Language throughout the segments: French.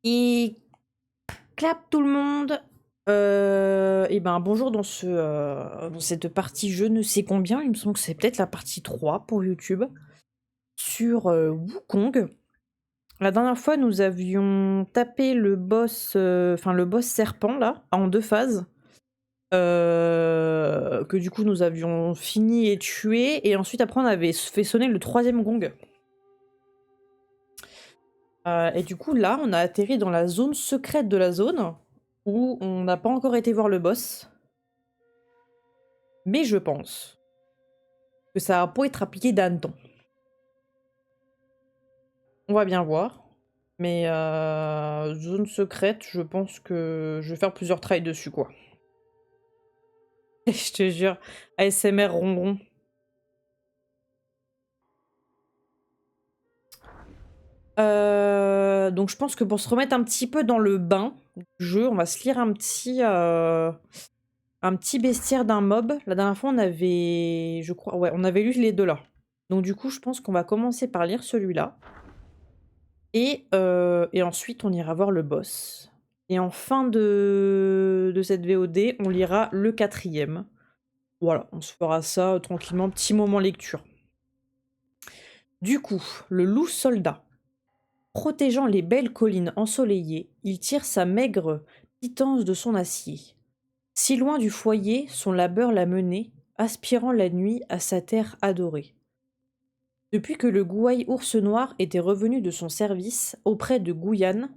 Et clap tout le monde. Et ben bonjour dans cette partie je ne sais combien, il me semble que c'est peut-être la partie 3 pour YouTube, sur Wukong. La dernière fois nous avions tapé le boss, enfin le boss serpent là, en 2 phases. Que du coup nous avions fini et tué, et ensuite après on avait fait sonner le 3e gong. Et du coup là on a atterri dans la zone secrète de la zone, où on n'a pas encore été voir le boss. Mais je pense que ça va pas être appliqué d'hanneton. On va bien voir. Mais zone secrète, je pense que je vais faire plusieurs tries dessus, quoi. Je te jure, ASMR ronron. Donc je pense que pour se remettre un petit peu dans le bain du jeu, on va se lire un petit bestiaire d'un mob. La dernière fois, on avait, je crois, ouais, on avait lu les deux là. Donc du coup, je pense qu'on va commencer par lire celui-là. Et ensuite, on ira voir le boss. Et en fin de cette VOD, on lira le 4e. Voilà, on se fera ça tranquillement, petit moment lecture. Du coup, le loup soldat. Protégeant les belles collines ensoleillées, il tire sa maigre pitance de son acier. Si loin du foyer, son labeur l'a mené, aspirant la nuit à sa terre adorée. Depuis que le gouaille ours noir était revenu de son service auprès de Guyane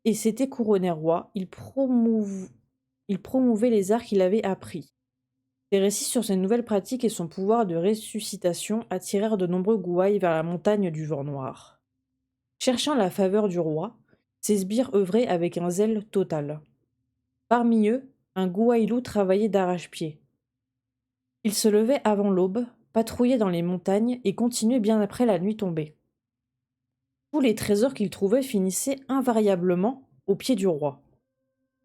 et s'était couronné roi, il promouvait les arts qu'il avait appris. Ses récits sur ses nouvelles pratiques et son pouvoir de ressuscitation attirèrent de nombreux gouailles vers la montagne du vent noir. Cherchant la faveur du roi, ces sbires œuvraient avec un zèle total. Parmi eux, un gouaille-loup travaillait d'arrache-pied. Il se levait avant l'aube, patrouillait dans les montagnes et continuait bien après la nuit tombée. Tous les trésors qu'il trouvait finissaient invariablement aux pieds du roi.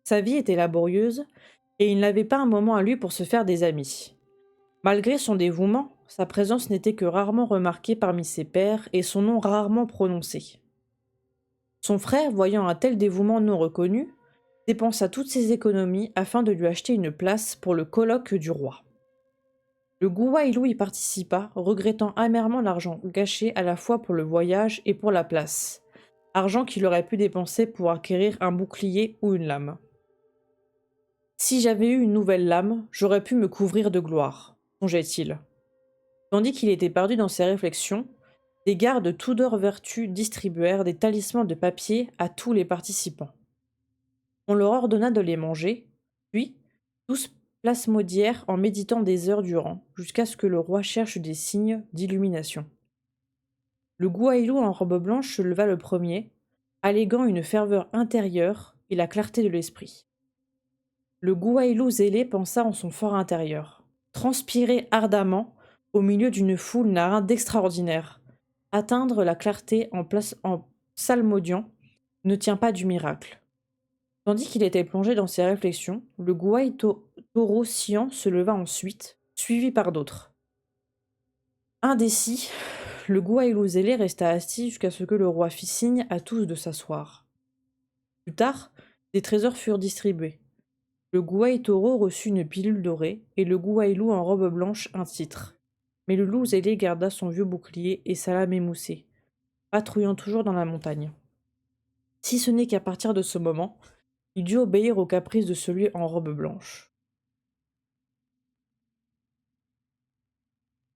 Sa vie était laborieuse, et il n'avait pas un moment à lui pour se faire des amis. Malgré son dévouement, sa présence n'était que rarement remarquée parmi ses pairs et son nom rarement prononcé. Son frère, voyant un tel dévouement non reconnu, dépensa toutes ses économies afin de lui acheter une place pour le colloque du roi. Le Gouailou y participa, regrettant amèrement l'argent gâché à la fois pour le voyage et pour la place, argent qu'il aurait pu dépenser pour acquérir un bouclier ou une lame. Si j'avais eu une nouvelle lame, j'aurais pu me couvrir de gloire, songeait-il. Tandis qu'il était perdu dans ses réflexions, des gardes Tudor Vertu distribuèrent des talismans de papier à tous les participants. On leur ordonna de les manger, puis tous plasmodièrent en méditant des heures durant, jusqu'à ce que le roi cherche des signes d'illumination. Le Gouailou en robe blanche se leva le premier, alléguant une ferveur intérieure et la clarté de l'esprit. Le Gouailou zélé pensa en son fort intérieur. Transpirer ardemment, au milieu d'une foule, n'a rien d'extraordinaire. Atteindre la clarté en psalmodiant ne tient pas du miracle. Tandis qu'il était plongé dans ses réflexions, le Gouaille taureau sciant se leva ensuite, suivi par d'autres. Indécis, le Gouailou zélé resta assis jusqu'à ce que le roi fit signe à tous de s'asseoir. Plus tard, des trésors furent distribués. Le Gouaille taureau reçut une pilule dorée, et le Gouaille loup en robe blanche un titre. Mais le loup zélé garda son vieux bouclier et sa lame émoussée, patrouillant toujours dans la montagne. Si ce n'est qu'à partir de ce moment, il dut obéir aux caprices de celui en robe blanche.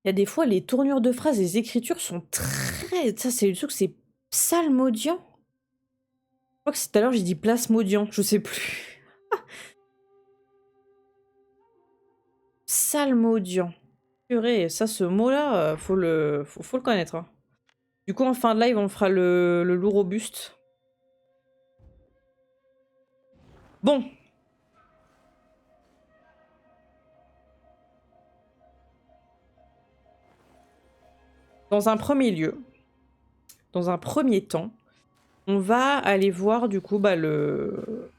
Il y a des fois, les tournures de phrases, les écritures sont très... Ça, c'est le truc, c'est psalmodiant. Je crois que tout à l'heure, j'ai dit plasmodiant, je sais plus. Psalmodiant. Purée, ça, ce mot-là, faut le connaître. Hein. Du coup, en fin de live, on fera le loup robuste. Bon. Dans un premier lieu, dans un premier temps, on va aller voir du coup le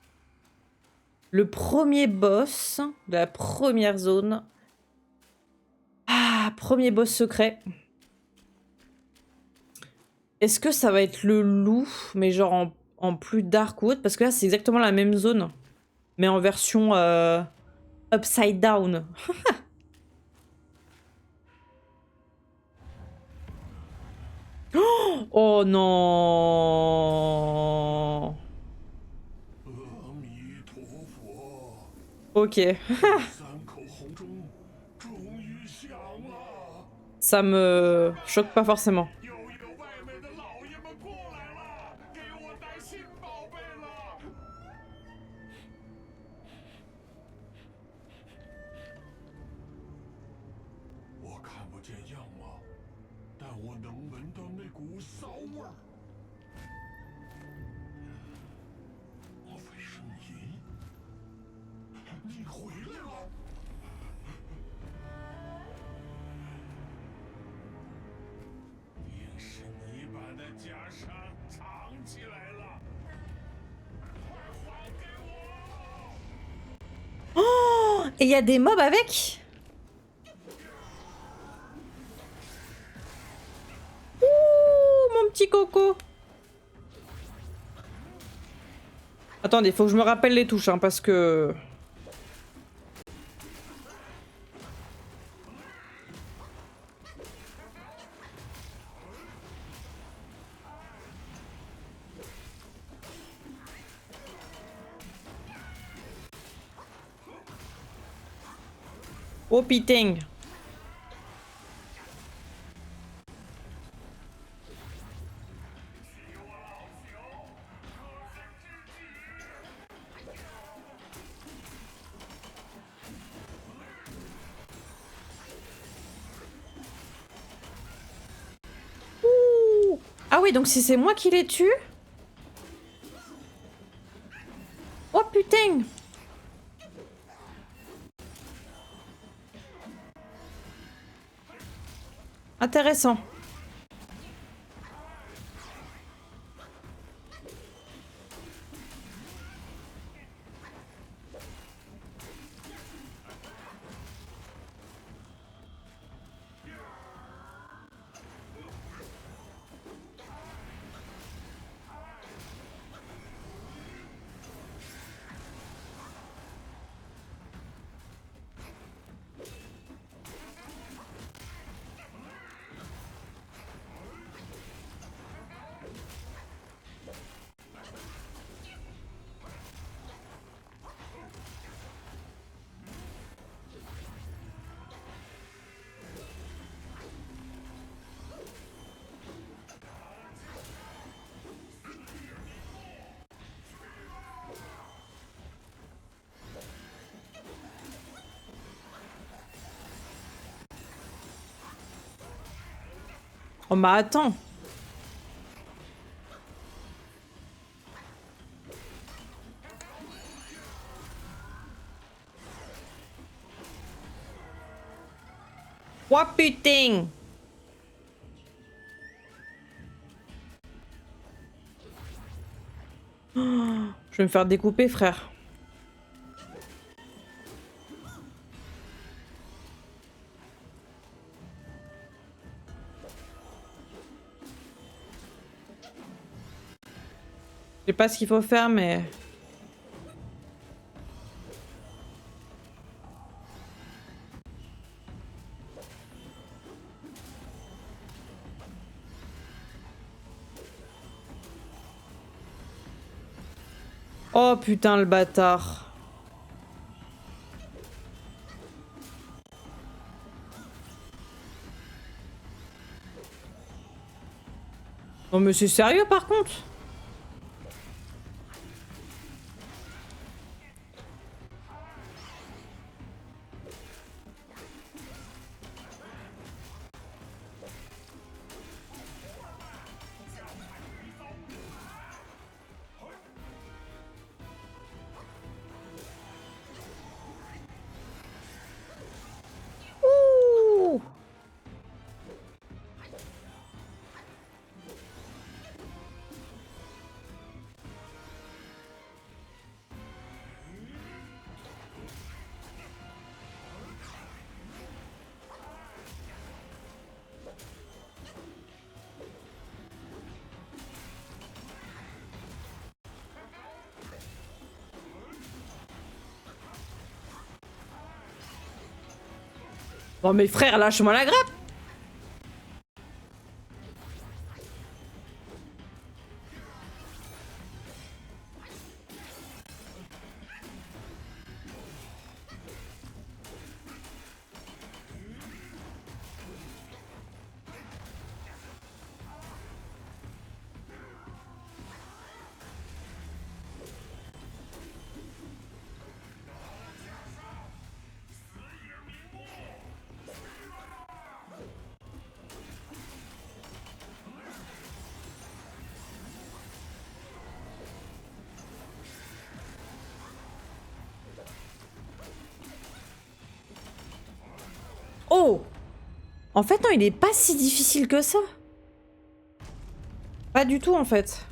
premier boss de la première zone. Ah, premier boss secret. Est-ce que ça va être le loup, mais genre en plus dark ou autre, parce que là c'est exactement la même zone, mais en version upside down. Oh non. Ok. Ça me choque pas forcément. Oh, et il y a des mobs avec? Ouh, mon petit coco. Attendez, faut que je me rappelle les touches, hein, parce que... Oh putain. Ouh. Ah oui, donc si c'est moi qui les tue? Oh putain. Intéressant. Oh bah attends. Oh putain. Je vais me faire découper, frère. Je sais pas ce qu'il faut faire, mais... Oh putain, le bâtard. Non mais c'est sérieux par contre? Ouh. Oh mais frère, lâche-moi la grappe. Oh! En fait, non, il est pas si difficile que ça. Pas du tout, en fait.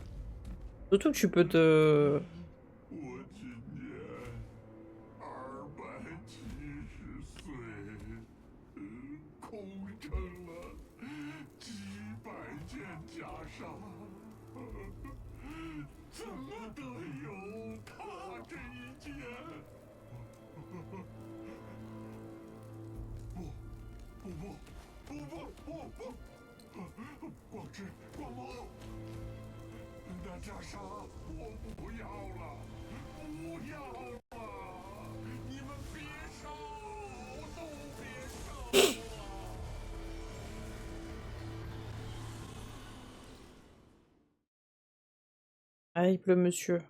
Surtout que tu peux te... 我今年270岁，空称了几百件袈裟，怎么得有他这一件？不！光之光梦，那袈裟我不要了，不要了！你们别烧，都别烧了！ Ah, il pleut, monsieur.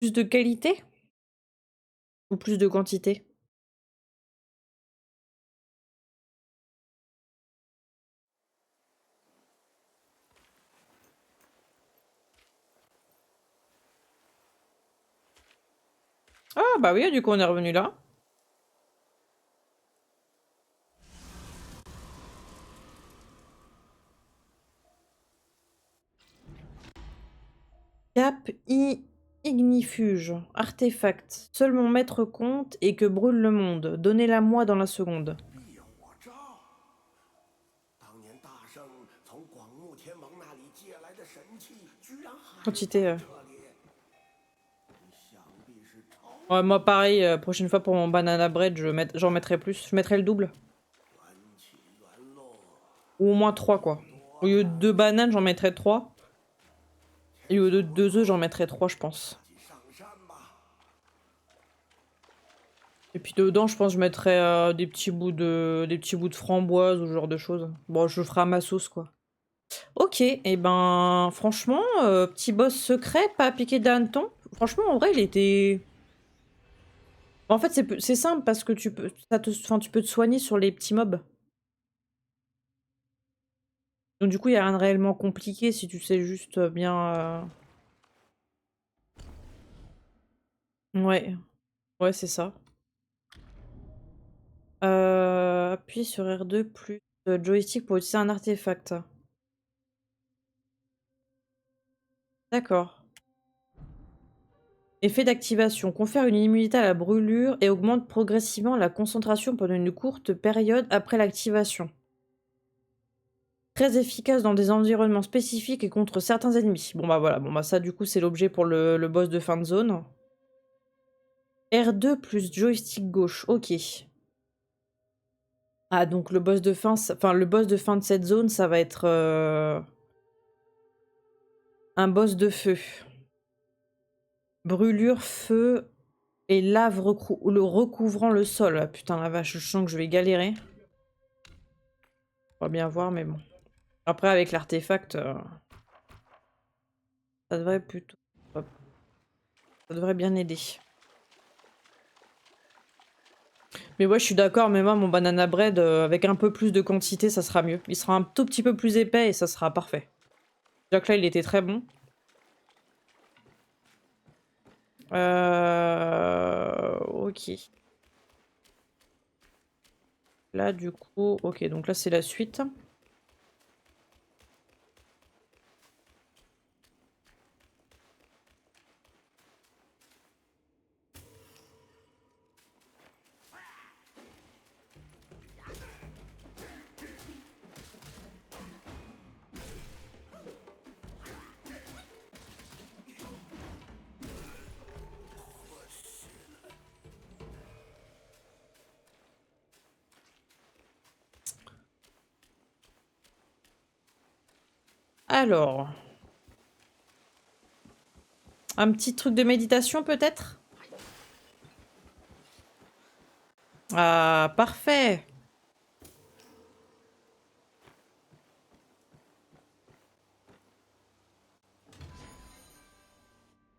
Plus de qualité? Ou plus de quantité? Ah bah oui, du coup on est revenu là. Cap ignifuge. Artefact. Seul mon maître compte et que brûle le monde. Donnez-la-moi dans la seconde. 必有我照。当年大圣从广目天王那里借来的神器，居然还在 Quantité. 这里。想必是超 Ouais, moi pareil, prochaine fois pour mon banana bread, j'en mettrai plus. Je mettrai le double. 缘起缘落， Ou au moins 3 quoi. Au lieu de 2 bananes, j'en mettrai 3. Et au lieu de 2 œufs, j'en mettrai 3 je pense. 自己上山吧。 Et puis dedans, je pense que je mettrai des petits bouts de framboise ou ce genre de choses. Bon, je ferai à ma sauce quoi. Ok, et ben franchement, petit boss secret, pas piqué d'hanneton. Franchement, en vrai, il était... En fait, c'est simple parce que enfin, tu peux te soigner sur les petits mobs. Donc du coup, il n'y a rien de réellement compliqué si tu sais juste bien... Ouais, ouais, c'est ça. Appuie sur R2 plus joystick pour utiliser un artefact. D'accord. Effet d'activation. Confère une immunité à la brûlure et augmente progressivement la concentration pendant une courte période après l'activation. Très efficace dans des environnements spécifiques et contre certains ennemis. Bon bah voilà, bon bah ça du coup c'est l'objet pour le boss de fin de zone. R2 plus joystick gauche, ok. Ah donc le boss de fin, enfin le boss de fin de cette zone, ça va être un boss de feu. Brûlure, feu et lave recouvrant le sol. Ah, putain la vache, je sens que je vais galérer. On va bien voir mais bon. Après avec l'artefact, ça devrait plutôt... hop, ça devrait bien aider. Mais ouais, je suis d'accord, mais moi, mon banana bread, avec un peu plus de quantité, ça sera mieux. Il sera un tout petit peu plus épais et ça sera parfait. Déjà que là, il était très bon. Ok. Là, du coup... Ok, donc là, c'est la suite. Alors, un petit truc de méditation peut-être? Ah, parfait.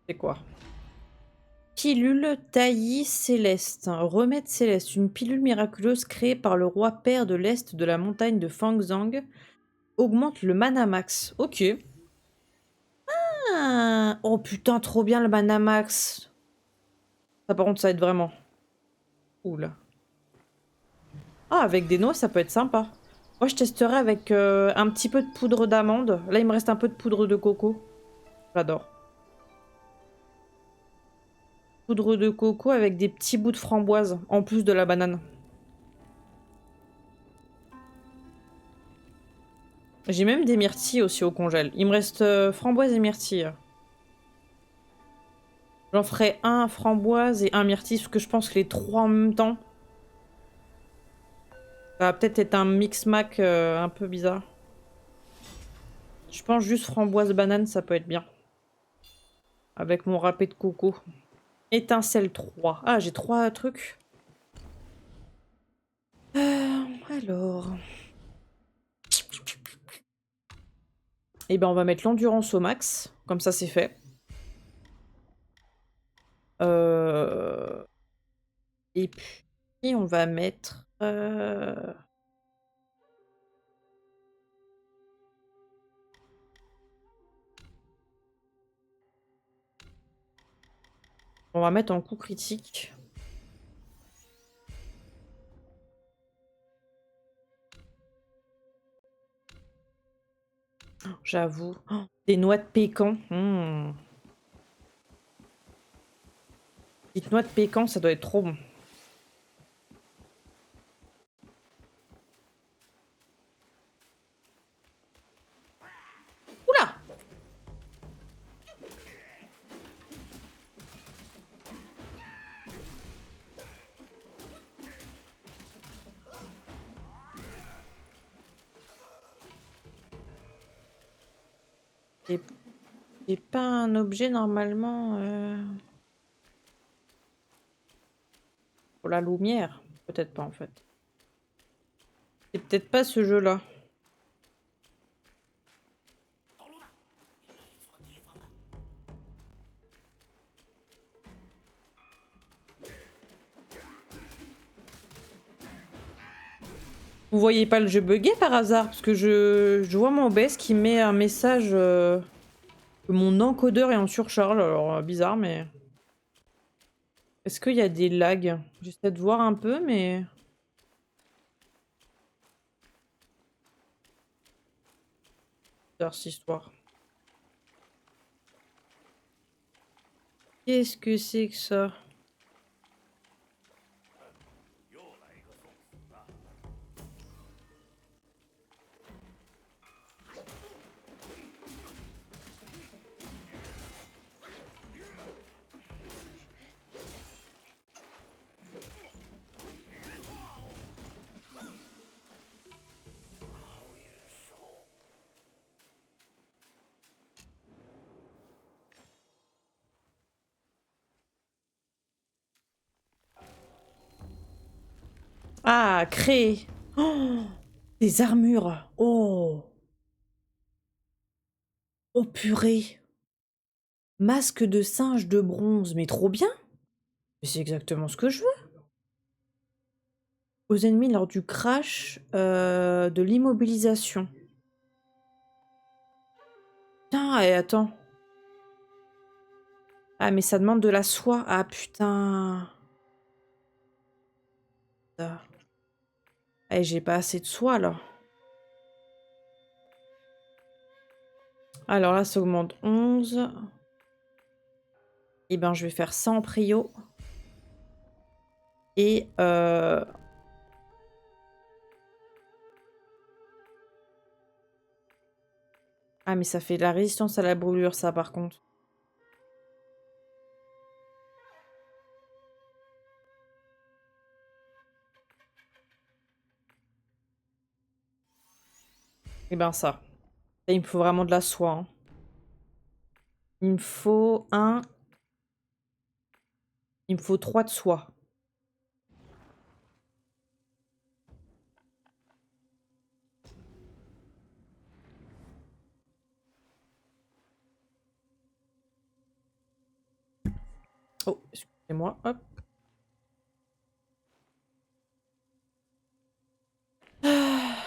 C'est quoi? Pilule taillis céleste. Remède céleste. Une pilule miraculeuse créée par le roi père de l'Est de la montagne de Fangzhang. Augmente le mana max. Ok. Ah, oh putain, trop bien le mana max. Ça par contre, ça aide vraiment. Oula. Ah, avec des noix, ça peut être sympa. Moi, je testerai avec un petit peu de poudre d'amande. Là, il me reste un peu de poudre de coco. J'adore. Poudre de coco avec des petits bouts de framboise, en plus de la banane. J'ai même des myrtilles aussi au congèle. Il me reste framboise et myrtille. J'en ferai un framboise et un myrtille, parce que je pense que les trois en même temps, ça va peut-être être un mix-mac un peu bizarre. Je pense juste framboise banane, ça peut être bien. Avec mon râpé de coco. Étincelle 3. Ah, j'ai 3 trucs. Alors... Eh ben, on va mettre l'endurance au max. Comme ça, c'est fait. Euh... Et puis, on va mettre... On va mettre en coup critique. J'avoue. Oh, des noix de pécan. Petite noix de pécan, ça doit être trop bon. Oula! C'est c'est pas un objet normalement pour la lumière. Peut-être pas en fait. C'est peut-être pas ce jeu-là. Vous voyez pas le jeu buggé par hasard? Parce que je vois mon OBS qui met un message que mon encodeur est en surcharge. Alors bizarre, mais... Est-ce qu'il y a des lags? J'essaie de voir un peu, mais... Bizarre cette histoire. Qu'est-ce que c'est que ça? Ah, créer. Oh, des armures. Oh. Oh purée. Masque de singe de bronze. Mais trop bien. Mais c'est exactement ce que je veux. Aux ennemis lors du crash de l'immobilisation. Putain, et attends. Ah, mais ça demande de la soie. Ah, putain. Ah. Eh, j'ai pas assez de soie, là. Alors là, ça augmente 11. Eh ben, je vais faire ça en prio. Et... Ah, mais ça fait de la résistance à la brûlure, ça, par contre. Eh ben, ça. Là, il me faut vraiment de la soie. Hein. Il me faut un... Il me faut 3 de soie. Oh, excusez-moi. Hop.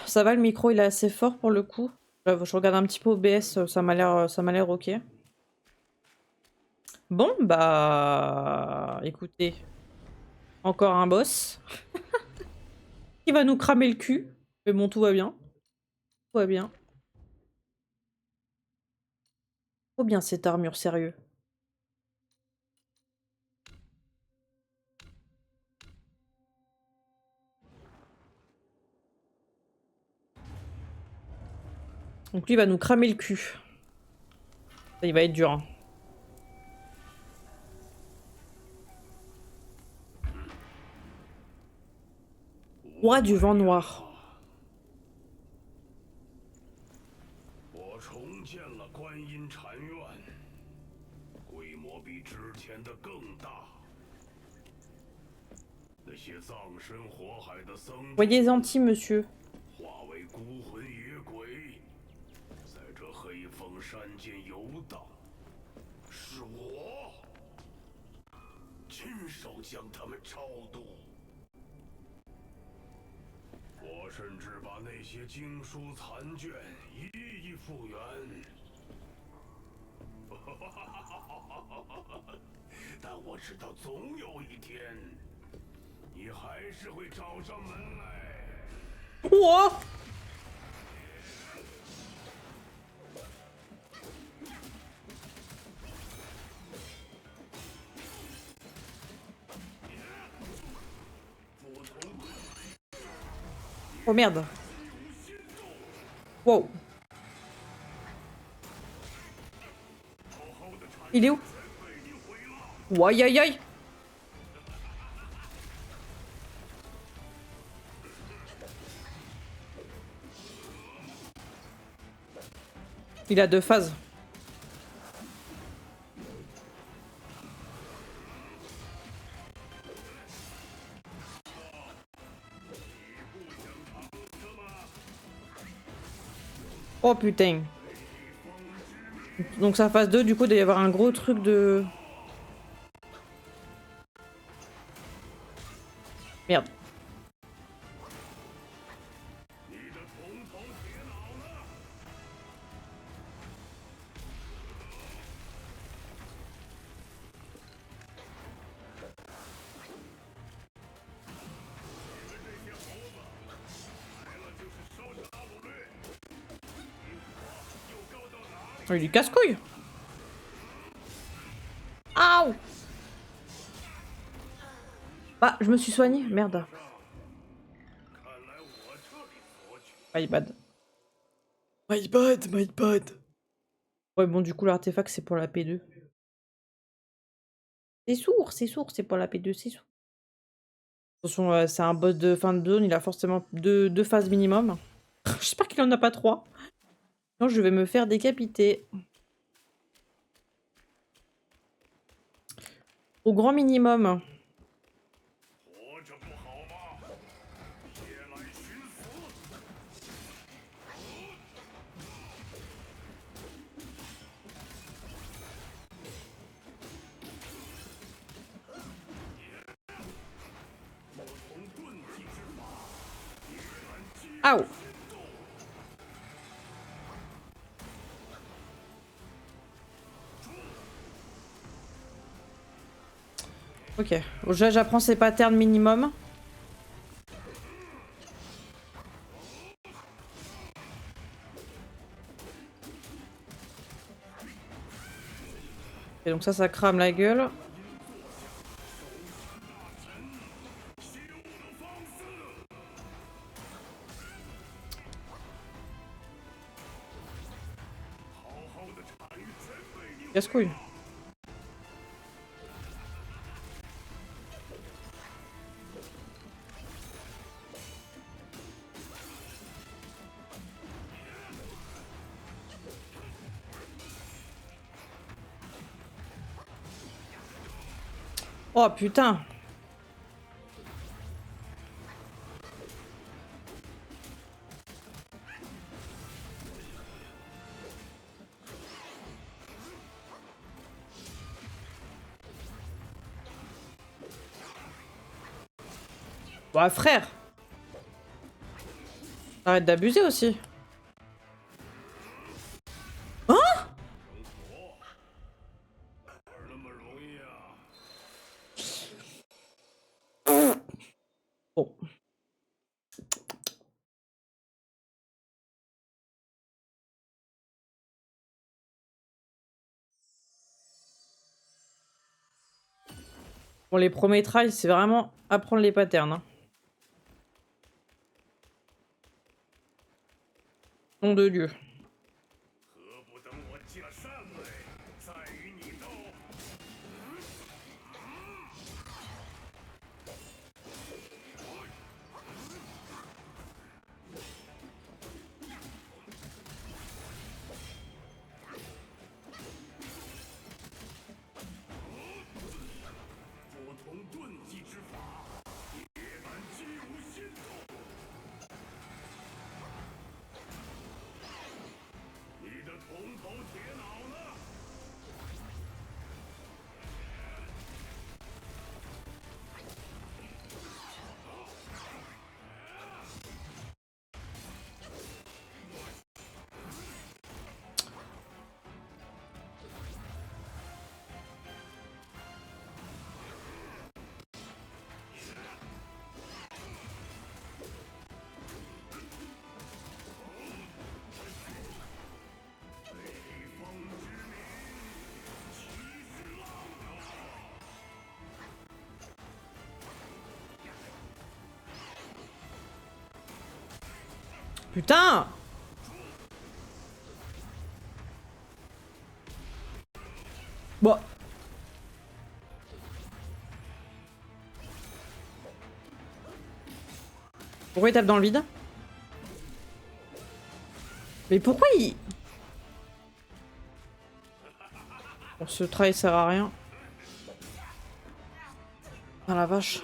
Ça va, le micro, il est assez fort pour le coup. Je regarde un petit peu OBS, ça m'a l'air ok. Bon, bah... Écoutez. Encore un boss. Qui va nous cramer le cul. Mais bon, tout va bien. Tout va bien. Trop bien cette armure, sérieux. Donc lui, il va nous cramer le cul. Ça, il va être dur. Hein. Roi du vent noir. 我重建了观音禅院，规模比之前的更大。那些葬身火海的僧众 Voyez gentil, monsieur. 化为孤魂野鬼，在这黑风山间游荡。是我亲手将他们超度。我甚至把那些经书残卷一一复原。但我知道总有一天，你还是会找上门来。我 Oh merde. Wow. Il est où? Aïe aïe aïe. Il a 2 phases. Oh putain. Donc sa phase 2, du coup, il doit y avoir un gros truc de... Merde. Oh, il est casse-couille. Aouh. Bah, je me suis soignée. Merde. My bad. My bad, my bad. Ouais, bon, du coup, l'artefact, c'est pour la P2. C'est sourd, c'est pour la P2, c'est sourd. Attention, c'est un boss de fin de zone, il a forcément deux phases minimum. J'espère qu'il en a pas 3. Sinon, je vais me faire décapiter. Au grand minimum. 活着不好吗？别来寻死！ Aouh. Ok, déjà j'apprends ces patterns minimum. Et donc ça crame la gueule. Casse-couille. Oh putain. Bah frère. Arrête d'abuser aussi. Bon. Bon, les premiers tries, c'est vraiment apprendre les patterns. Hein. Nom de Dieu. 何不等我下山来，再与你斗？不同遁迹之法，也敢击无心头？你的铜头铁脑呢？ Putain. Bon. Pourquoi il tape dans le vide? Mais pourquoi il... Bon, ce try sert à rien. Ah la vache.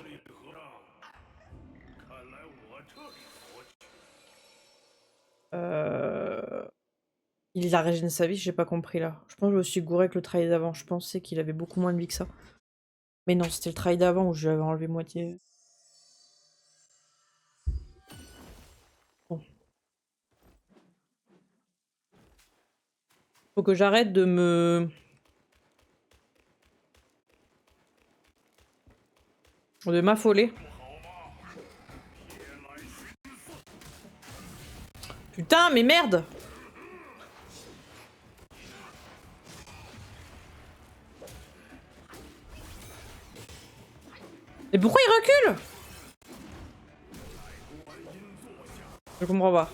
Il a régéné sa vie, j'ai pas compris là. Je pense que je me suis gouré avec le try d'avant. Je pensais qu'il avait beaucoup moins de vie que ça. Mais non, c'était le try d'avant où je lui avais enlevé moitié. Bon. Faut que j'arrête de me... de m'affoler. Putain, mais merde! Mais pourquoi il recule? Je comprends pas.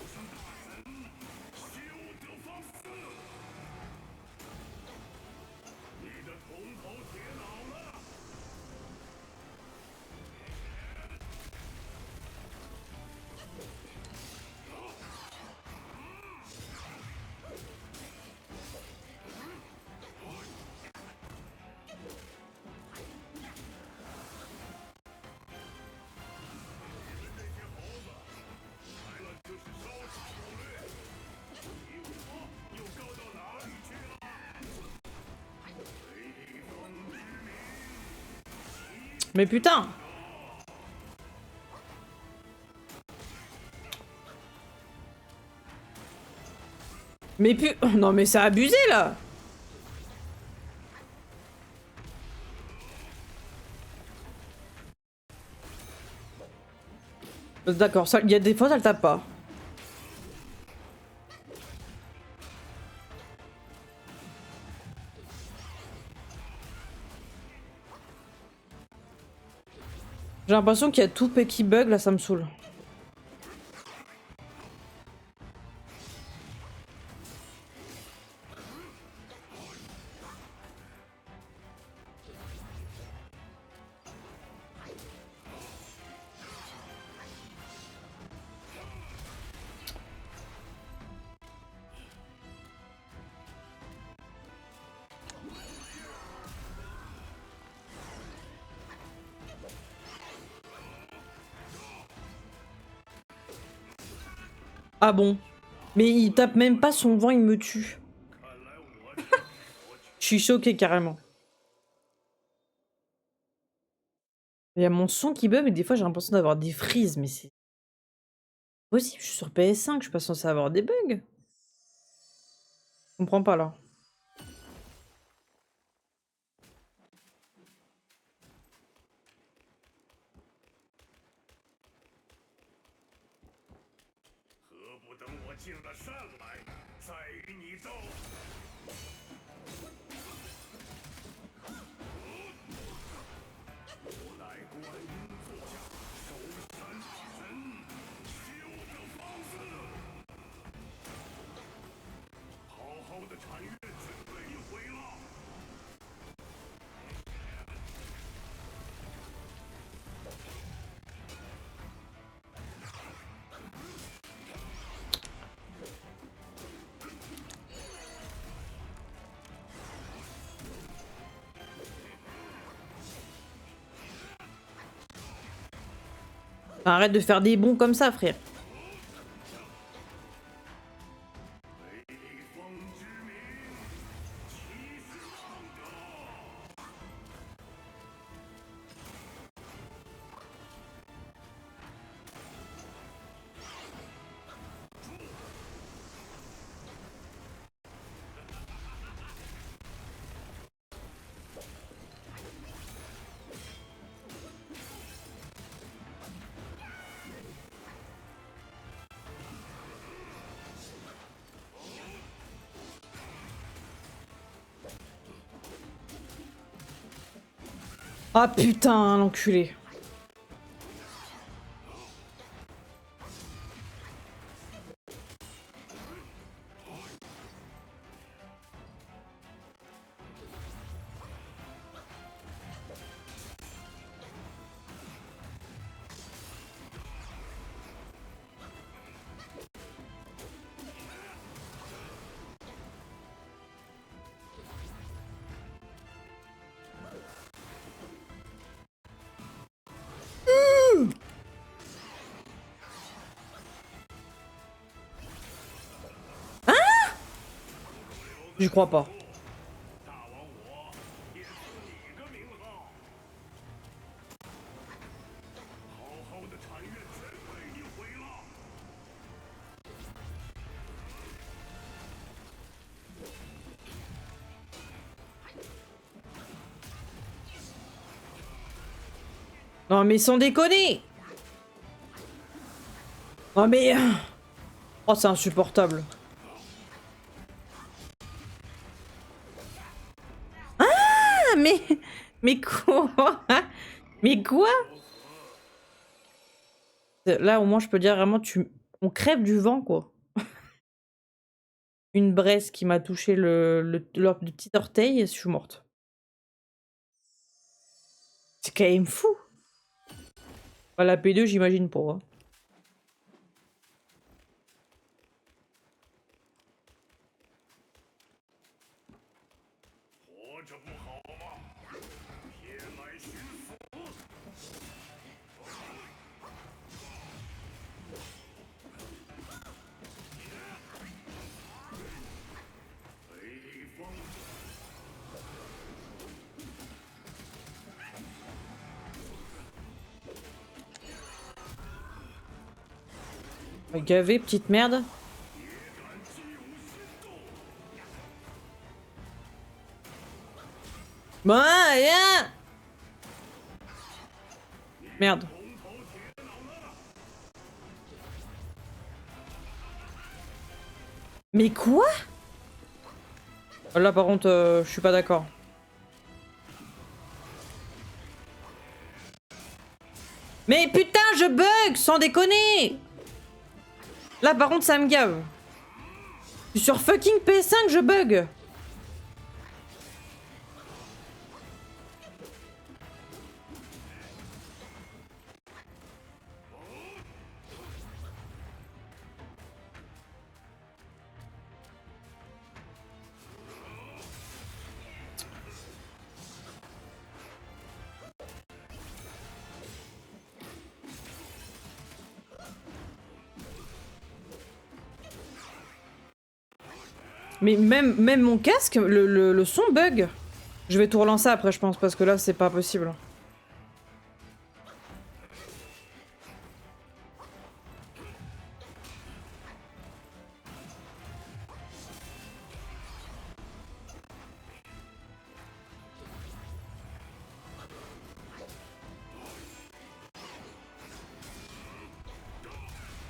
Mais putain! Mais non mais c'est abusé là! D'accord, il y a des fois ça le tape pas. J'ai l'impression qu'il y a tout qui bug là, ça me saoule. Ah bon? Mais il tape même pas son vent, il me tue. Je suis choquée carrément. Il y a mon son qui bug, mais des fois j'ai l'impression d'avoir des frises, mais c'est possible, je suis sur PS5, je suis pas censée avoir des bugs. Je comprends pas là. Arrête de faire des bons comme ça, frère. Ah putain, l'enculé. Je crois pas. Non mais sans déconner. Non mais... Oh c'est insupportable. Ah mais... Mais quoi? Mais quoi? Là au moins je peux dire vraiment on crève du vent quoi. Une braise qui m'a touché le petit orteil et je suis morte. C'est quand même fou. Bah, la P2 j'imagine pas. Hein. Gavé, petite merde. Bon, rien. Merde. Mais quoi? Là par contre, je suis pas d'accord. Mais putain, je bug, sans déconner. Là par contre, ça me gave. Je suis sur fucking PS5, je bug. Mais même mon casque, le son bug. Je vais tout relancer après, je pense, parce que là, c'est pas possible.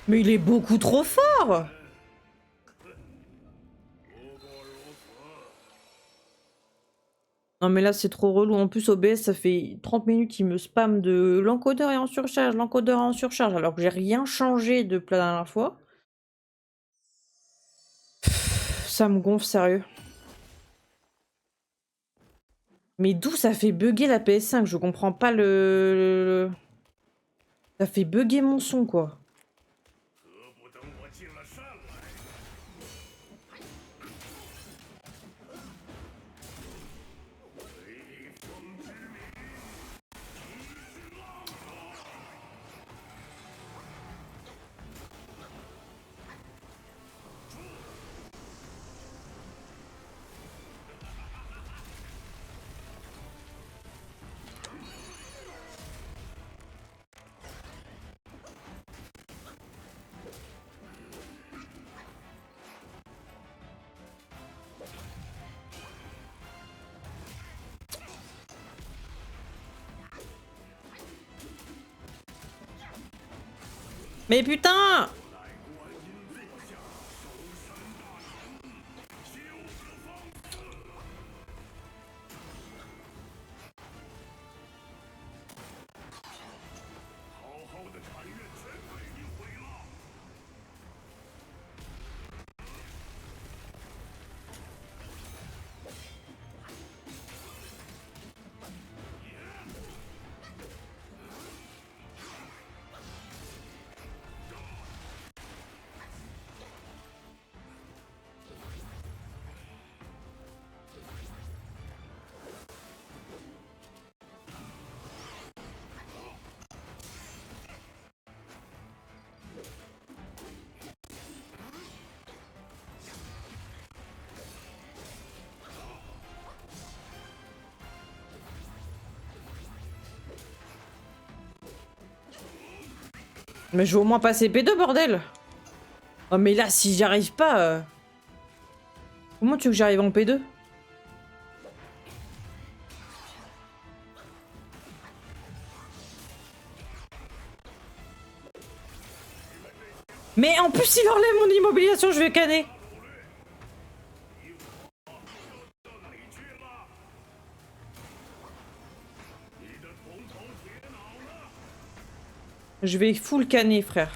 Mais il est beaucoup trop fort! Non mais là c'est trop relou, en plus OBS ça fait 30 minutes il me spam de l'encodeur est en surcharge, l'encodeur est en surcharge alors que j'ai rien changé depuis la dernière fois. Ça me gonfle sérieux. Mais d'où ça fait bugger la PS5? Je comprends pas le... Ça fait bugger mon son quoi. Mais putain! Mais je vais au moins passer P2 bordel! Oh mais là si j'y arrive pas... Comment tu veux que j'arrive en P2? Mais en plus il enlève mon immobilisation, je vais canner! Je vais full canner frère.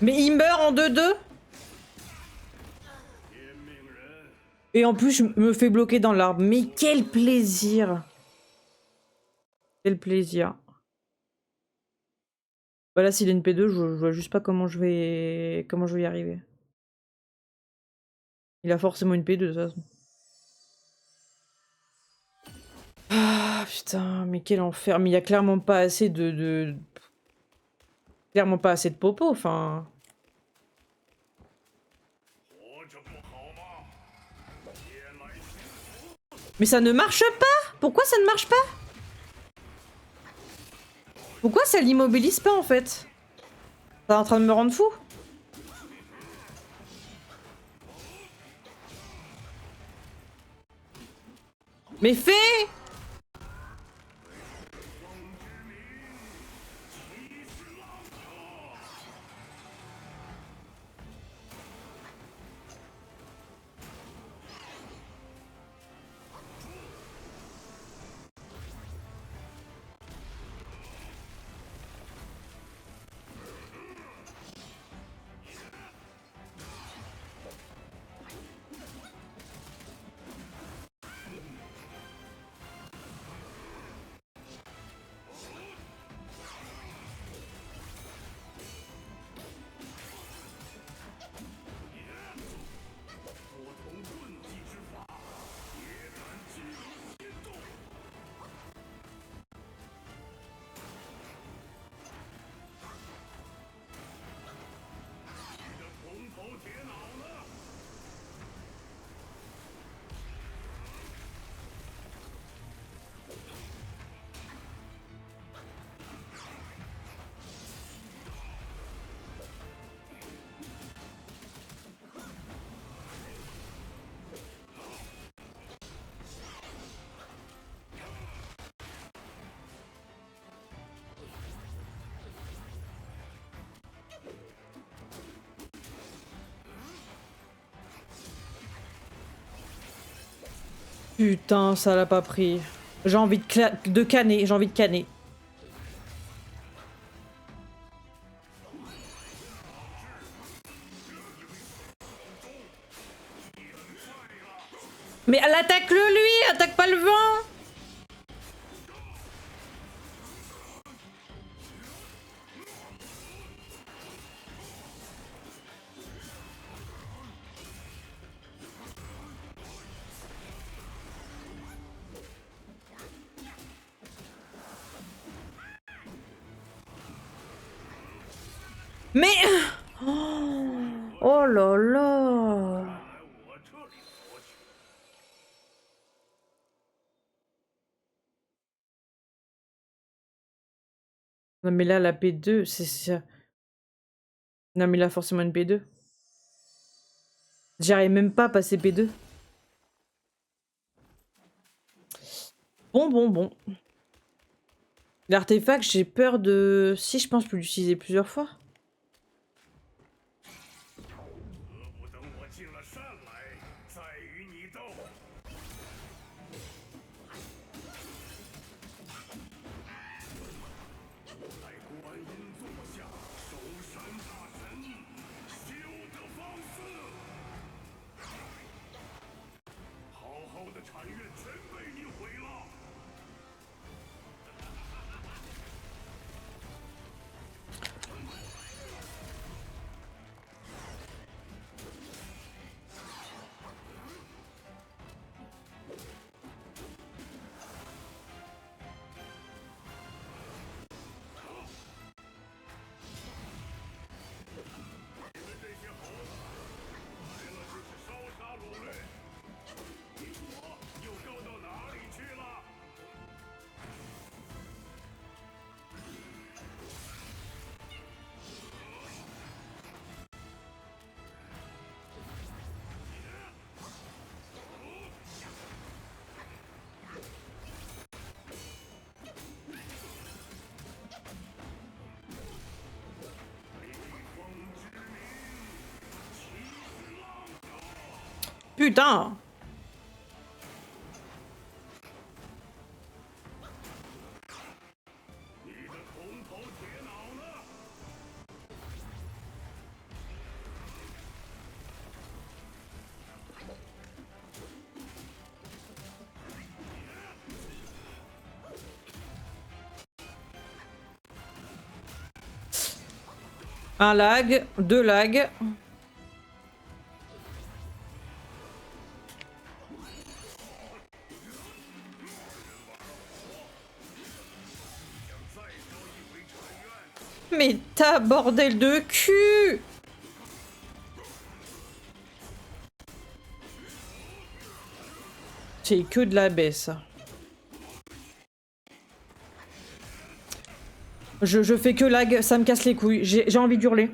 Mais il meurt en 2-2. Et en plus, je me fais bloquer dans l'arbre. Mais quel plaisir! Quel plaisir. Bah là, s'il a une P2, je vois juste pas comment je vais y arriver. Il a forcément une P2 de toute façon. Ah putain, mais quel enfer. Mais il y a clairement pas assez de... Clairement pas assez de popo, enfin... Mais ça ne marche pas! Pourquoi ça ne marche pas? Pourquoi ça l'immobilise pas en fait? T'es en train de me rendre fou? Mais fais! Putain, ça l'a pas pris. J'ai envie de canner, j'ai envie de canner. Mais elle attaque-le lui, attaque pas le vent. Mais... Oh là là. Non mais là, la P2, c'est ça. Non mais là, forcément une P2. J'arrive même pas à passer P2. Bon. L'artefact, j'ai peur de... Si, je pense que je peux l'utiliser plusieurs fois. Putain! Un lag, deux lags. Mais t'as bordel de cul! C'est que de la baisse. Je fais que lag, ça me casse les couilles. J'ai envie d'hurler.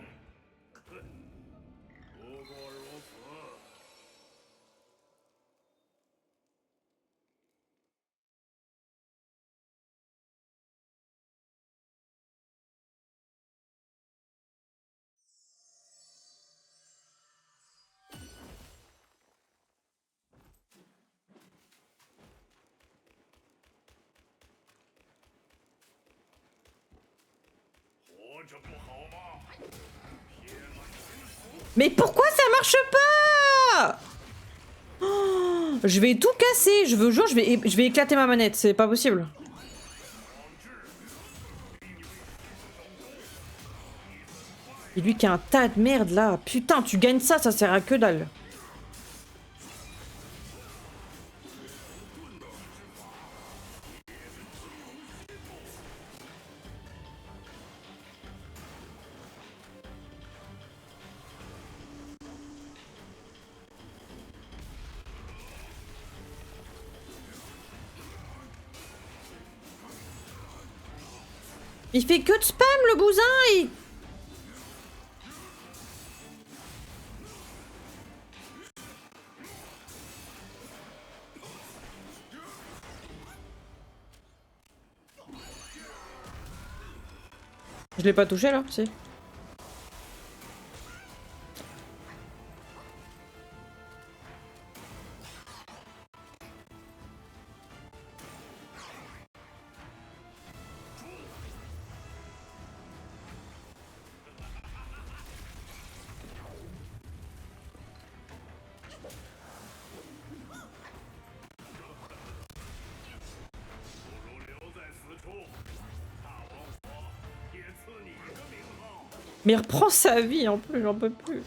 Mais pourquoi ça marche pas? Oh, je vais tout casser. Je veux genre, je vais éclater ma manette. C'est pas possible. Et lui qui a un tas de merde là. Putain, tu gagnes ça, ça sert à que dalle. Il fait que de spam le bousin et... Je l'ai pas touché là, si. Mais il reprend sa vie en plus, j'en peux plus.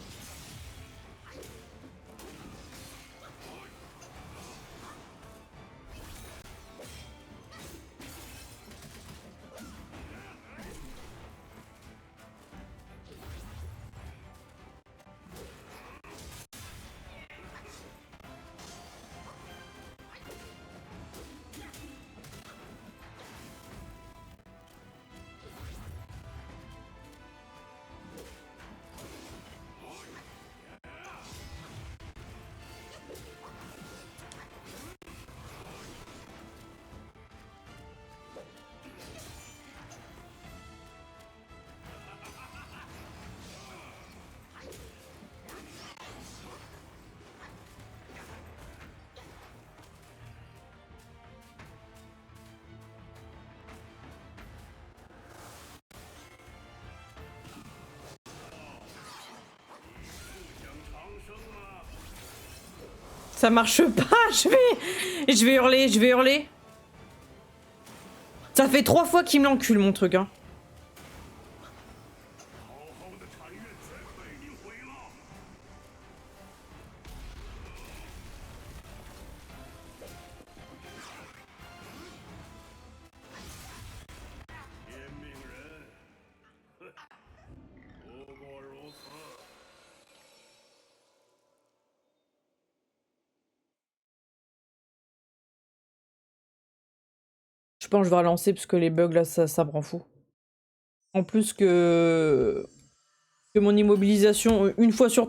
Ça marche pas, je vais hurler, je vais hurler. Ça fait 3 fois qu'il me l'encule mon truc, hein. 好好的产业全被你毁了。天命人，哼，不过如此。Je pense que je vais relancer parce que les bugs là, ça me rend fou. En plus que mon immobilisation, une fois sur